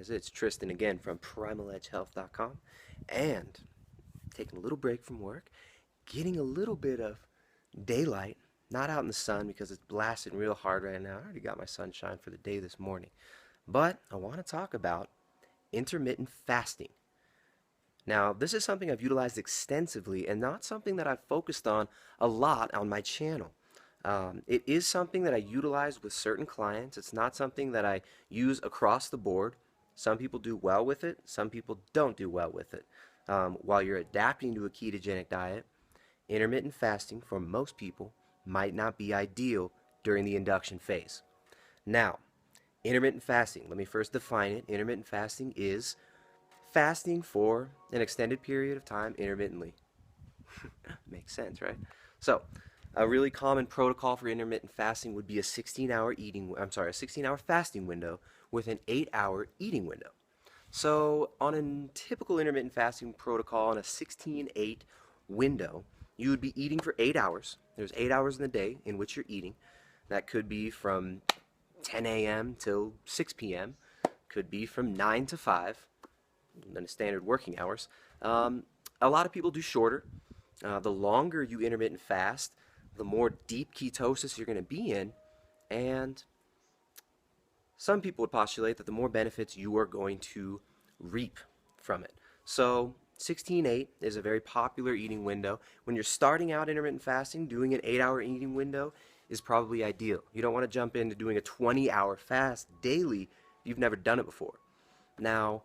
Guys, it's Tristan again from PrimalEdgeHealth.com, and taking a little break from work, getting a little bit of daylight, not out in the sun because it's blasting real hard right now. I already got my sunshine for the day this morning, but I want to talk about intermittent fasting. Now, this is something I've utilized extensively and not something that I've focused on a lot on my channel. It is something that I utilize with certain clients. It's not something that I use across the board. Some people do well with it, some people don't do well with it. While you're adapting to a ketogenic diet, intermittent fasting for most people might not be ideal during the induction phase. Now, intermittent fasting, let me first define it. Intermittent fasting is fasting for an extended period of time intermittently. Makes sense, right? So, a really common protocol for intermittent fasting would be a 16-hour fasting window with an 8-hour eating window. So, on a typical intermittent fasting protocol on a 16-8 window, you would be eating for 8 hours. There's 8 hours in the day in which you're eating. That could be from 10 a.m. till 6 p.m. Could be from 9 to 5, then standard working hours. A lot of people do shorter. The longer you intermittent fast, the more deep ketosis you're going to be in, and some people would postulate that the more benefits you are going to reap from it. So 16-8 is a very popular eating window. When you're starting out intermittent fasting, doing an 8-hour eating window is probably ideal. You don't want to jump into doing a 20-hour fast daily if you've never done it before. Now,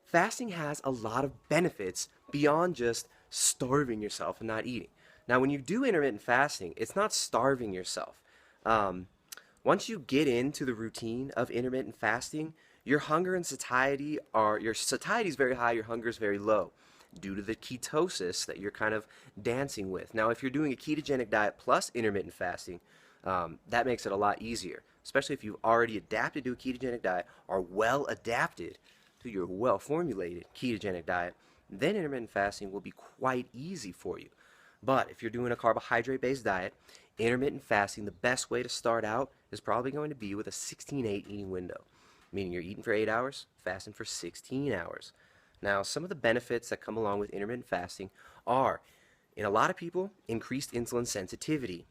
fasting has a lot of benefits beyond just starving yourself and not eating. Now, when you do intermittent fasting, it's not starving yourself. Once you get into the routine of intermittent fasting, your hunger and satiety your satiety is very high, your hunger is very low due to the ketosis that you're kind of dancing with. Now, if you're doing a ketogenic diet plus intermittent fasting, that makes it a lot easier, especially if you've already adapted to a ketogenic diet, are well adapted to your well-formulated ketogenic diet. Then intermittent fasting will be quite easy for you. But if you're doing a carbohydrate-based diet, intermittent fasting, the best way to start out is probably going to be with a 16-8 eating window, meaning you're eating for 8 hours, fasting for 16 hours. Now, some of the benefits that come along with intermittent fasting are, in a lot of people, increased insulin sensitivity.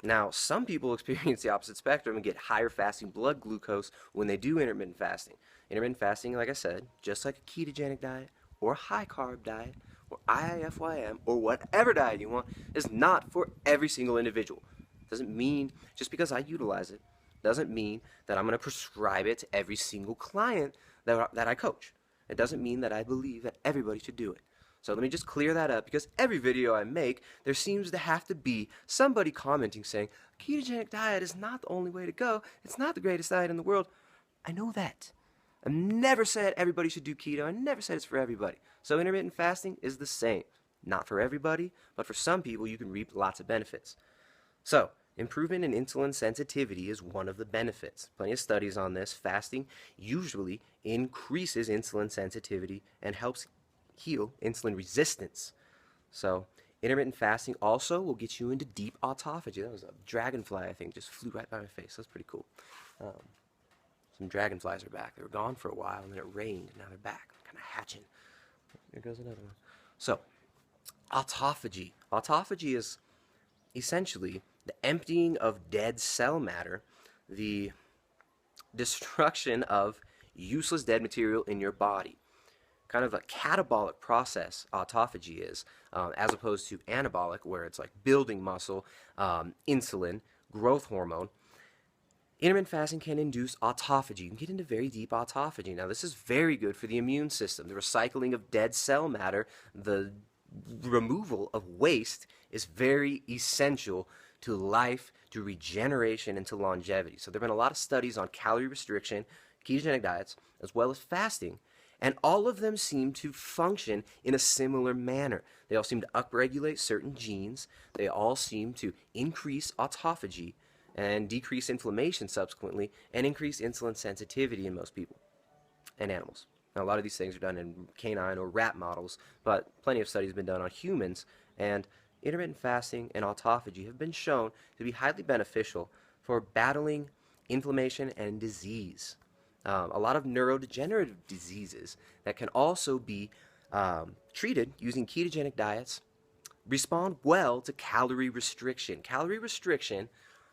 Now, some people experience the opposite spectrum and get higher fasting blood glucose when they do intermittent fasting. Intermittent fasting, like I said, just like a ketogenic diet or a high-carb diet, or IIFYM, or whatever diet you want, is not for every single individual. Doesn't mean, just because I utilize it, doesn't mean that I'm going to prescribe it to every single client that I coach. It doesn't mean that I believe that everybody should do it. So let me just clear that up, because every video I make, there seems to have to be somebody commenting saying, ketogenic diet is not the only way to go, it's not the greatest diet in the world. I know that. I've never said everybody should do keto. I never said it's for everybody. So intermittent fasting is the same. Not for everybody, but for some people you can reap lots of benefits. So, improvement in insulin sensitivity is one of the benefits. Plenty of studies on this. Fasting usually increases insulin sensitivity and helps heal insulin resistance. So, intermittent fasting also will get you into deep autophagy. That was a dragonfly, I think, just flew right by my face. That's pretty cool. Some dragonflies are back. They were gone for a while, and then it rained, and now they're back, kind of hatching. There goes another one. So, autophagy. Autophagy is essentially the emptying of dead cell matter, the destruction of useless dead material in your body. Kind of a catabolic process, autophagy is, as opposed to anabolic, where it's like building muscle, insulin, growth hormone. Intermittent fasting can induce autophagy. You can get into very deep autophagy. Now, this is very good for the immune system. The recycling of dead cell matter, the removal of waste is very essential to life, to regeneration, and to longevity. So there have been a lot of studies on calorie restriction, ketogenic diets, as well as fasting, and all of them seem to function in a similar manner. They all seem to upregulate certain genes. They all seem to increase autophagy and decrease inflammation subsequently, and increase insulin sensitivity in most people and animals. Now, a lot of these things are done in canine or rat models, but plenty of studies have been done on humans, and intermittent fasting and autophagy have been shown to be highly beneficial for battling inflammation and disease. a lot of neurodegenerative diseases that can also be treated using ketogenic diets respond well to calorie restriction. Calorie restriction,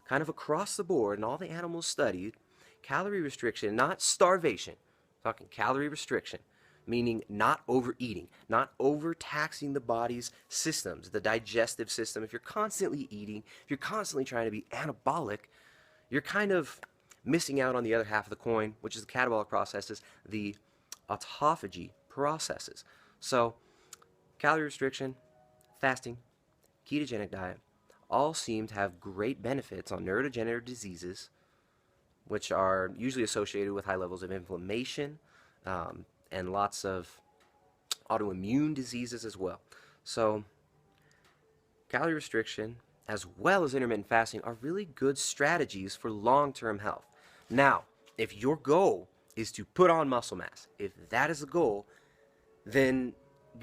kind of across the board in all the animals studied, calorie restriction, not starvation, I'm talking calorie restriction, meaning not overeating, not overtaxing the body's systems, the digestive system. If you're constantly eating, if you're constantly trying to be anabolic, you're kind of missing out on the other half of the coin, which is the catabolic processes, the autophagy processes. So, calorie restriction, fasting, ketogenic diet, all seem to have great benefits on neurodegenerative diseases, which are usually associated with high levels of inflammation and lots of autoimmune diseases as well. So, calorie restriction as well as intermittent fasting are really good strategies for long-term health. Now, if your goal is to put on muscle mass, if that is the goal, then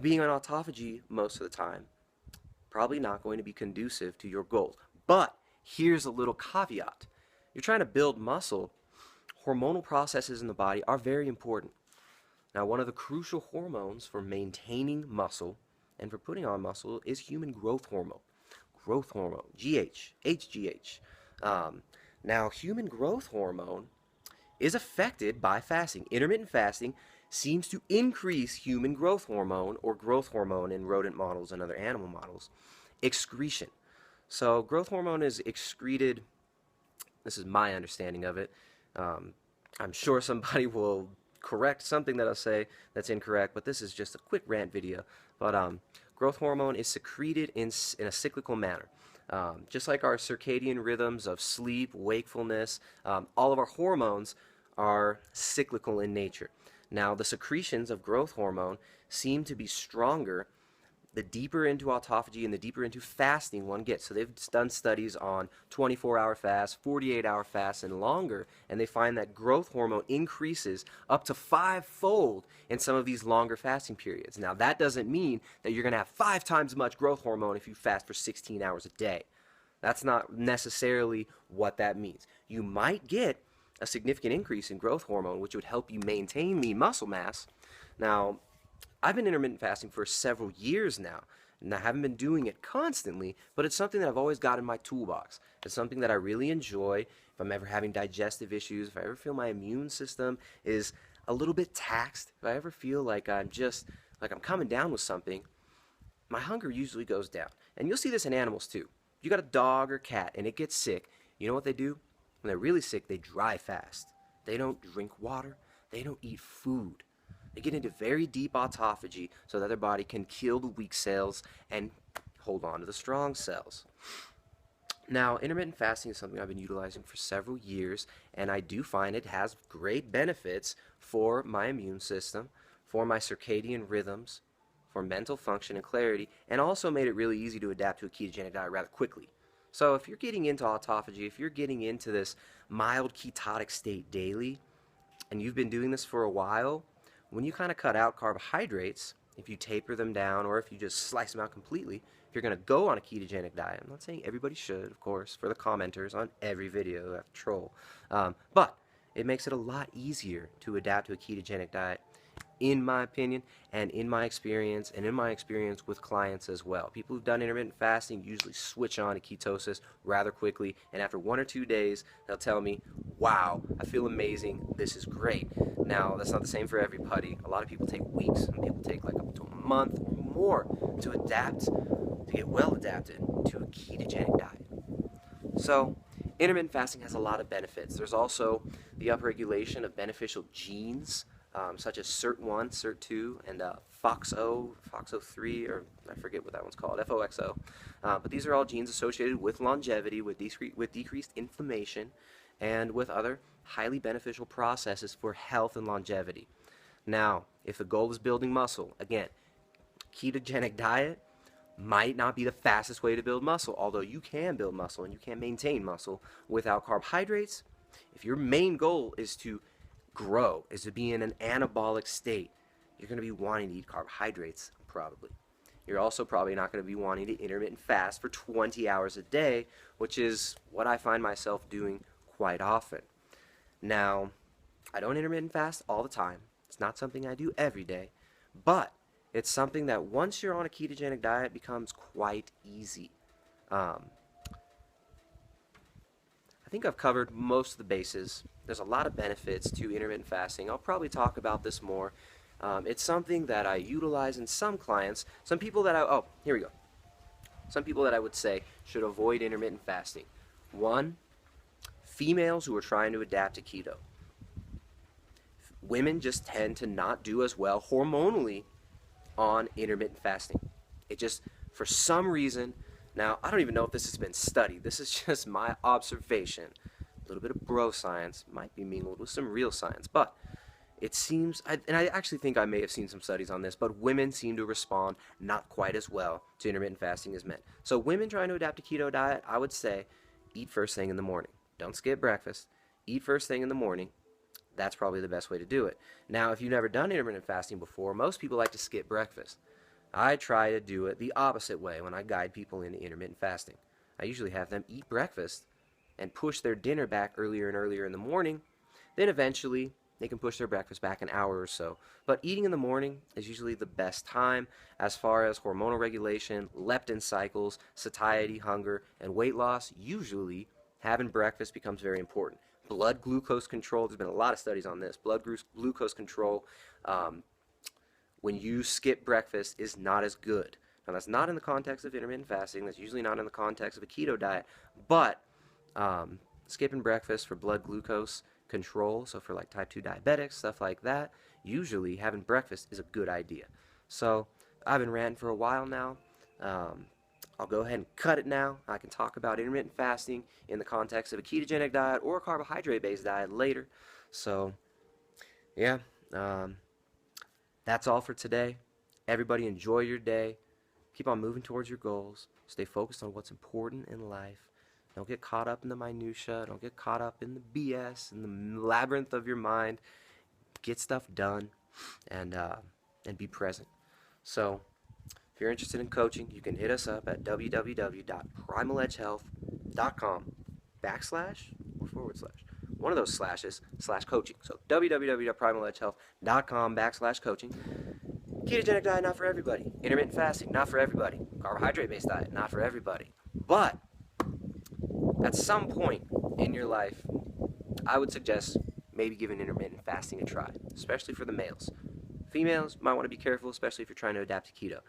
being on autophagy most of the time probably not going to be conducive to your goals. But here's a little caveat. You're trying to build muscle, hormonal processes in the body are very important. Now, one of the crucial hormones for maintaining muscle and for putting on muscle is human growth hormone. Growth hormone, HGH. Now, human growth hormone is affected by fasting. Intermittent fasting seems to increase human growth hormone, or growth hormone in rodent models and other animal models, excretion. So growth hormone is excreted, this is my understanding of it. I'm sure somebody will correct something that I'll say that's incorrect, but this is just a quick rant video. But growth hormone is secreted in a cyclical manner. Just like our circadian rhythms of sleep, wakefulness, all of our hormones are cyclical in nature. Now, the secretions of growth hormone seem to be stronger the deeper into autophagy and the deeper into fasting one gets. So they've done studies on 24-hour fasts, 48-hour fasts, and longer, and they find that growth hormone increases up to 5-fold in some of these longer fasting periods. Now, that doesn't mean that you're going to have 5 times as much growth hormone if you fast for 16 hours a day. That's not necessarily what that means. You might get a significant increase in growth hormone, which would help you maintain lean muscle mass. Now, I've been intermittent fasting for several years now, and I haven't been doing it constantly, but it's something that I've always got in my toolbox. It's something that I really enjoy. If I'm ever having digestive issues, if I ever feel my immune system is a little bit taxed, if I ever feel like I'm coming down with something, my hunger usually goes down. And you'll see this in animals too. You got a dog or cat and it gets sick, you know what they do? When they're really sick, they dry fast. They don't drink water. They don't eat food. They get into very deep autophagy so that their body can kill the weak cells and hold on to the strong cells. Now, intermittent fasting is something I've been utilizing for several years, and I do find it has great benefits for my immune system, for my circadian rhythms, for mental function and clarity, and also made it really easy to adapt to a ketogenic diet rather quickly. So if you're getting into autophagy, if you're getting into this mild ketotic state daily, and you've been doing this for a while, when you kind of cut out carbohydrates, if you taper them down or if you just slice them out completely, if you're going to go on a ketogenic diet, I'm not saying everybody should, of course, for the commenters on every video, that troll, but it makes it a lot easier to adapt to a ketogenic diet, in my opinion, and in my experience with clients as well. People who've done intermittent fasting usually switch on to ketosis rather quickly, and after 1 or 2 days, they'll tell me, wow, I feel amazing, this is great. Now, that's not the same for everybody. A lot of people take weeks, and people take like up to a month or more to adapt, to get well adapted to a ketogenic diet. So, intermittent fasting has a lot of benefits. There's also the upregulation of beneficial genes, such as SIRT1, SIRT2, and FOXO3, or I forget what that one's called, FOXO. But these are all genes associated with longevity, with decreased inflammation, and with other highly beneficial processes for health and longevity. Now, if the goal is building muscle, again, ketogenic diet might not be the fastest way to build muscle, although you can build muscle and you can maintain muscle without carbohydrates. If your main goal is to grow, is to be in an anabolic state, you're going to be wanting to eat carbohydrates, probably. You're also probably not going to be wanting to intermittent fast for 20 hours a day, which is what I find myself doing quite often. Now, I don't intermittent fast all the time. It's not something I do every day, but it's something that once you're on a ketogenic diet becomes quite easy. Um, I think I've covered most of the bases. There's a lot of benefits to intermittent fasting. I'll probably talk about this more. It's something that I utilize in some clients. Some people that oh, here we go. Some people that I would say should avoid intermittent fasting. One, females who are trying to adapt to keto. Women just tend to not do as well hormonally on intermittent fasting. It just, for some reason, now I don't even know if this has been studied. This is just my observation. A little bit of bro science might be mingled with some real science, but it seems, and I actually think I may have seen some studies on this, but women seem to respond not quite as well to intermittent fasting as men. So women trying to adapt a keto diet, I would say, eat first thing in the morning. Don't skip breakfast. Eat first thing in the morning. That's probably the best way to do it. Now, if you've never done intermittent fasting before, most people like to skip breakfast. I try to do it the opposite way when I guide people into intermittent fasting. I usually have them eat breakfast and push their dinner back earlier and earlier in the morning. Then eventually, they can push their breakfast back an hour or so. But eating in the morning is usually the best time as far as hormonal regulation, leptin cycles, satiety, hunger, and weight loss. Usually, having breakfast becomes very important. Blood glucose control, there's been a lot of studies on this. Blood glucose control, when you skip breakfast, is not as good. Now, that's not in the context of intermittent fasting. That's usually not in the context of a keto diet. But skipping breakfast for blood glucose control, so for like type 2 diabetics, stuff like that, usually having breakfast is a good idea. So I've been ranting for a while now. I'll go ahead and cut it now. I can talk about intermittent fasting in the context of a ketogenic diet or a carbohydrate-based diet later. So, yeah, that's all for today. Everybody enjoy your day. Keep on moving towards your goals. Stay focused on what's important in life. Don't get caught up in the minutia. Don't get caught up in the BS and the labyrinth of your mind. Get stuff done and be present. So, if you're interested in coaching, you can hit us up at www.primaledgehealth.com / one of those slashes /coaching. So www.primaledgehealth.com /coaching. Ketogenic diet, not for everybody. Intermittent fasting, not for everybody. Carbohydrate-based diet, not for everybody. But at some point in your life, I would suggest maybe giving intermittent fasting a try, especially for the males. Females might want to be careful, especially if you're trying to adapt to keto.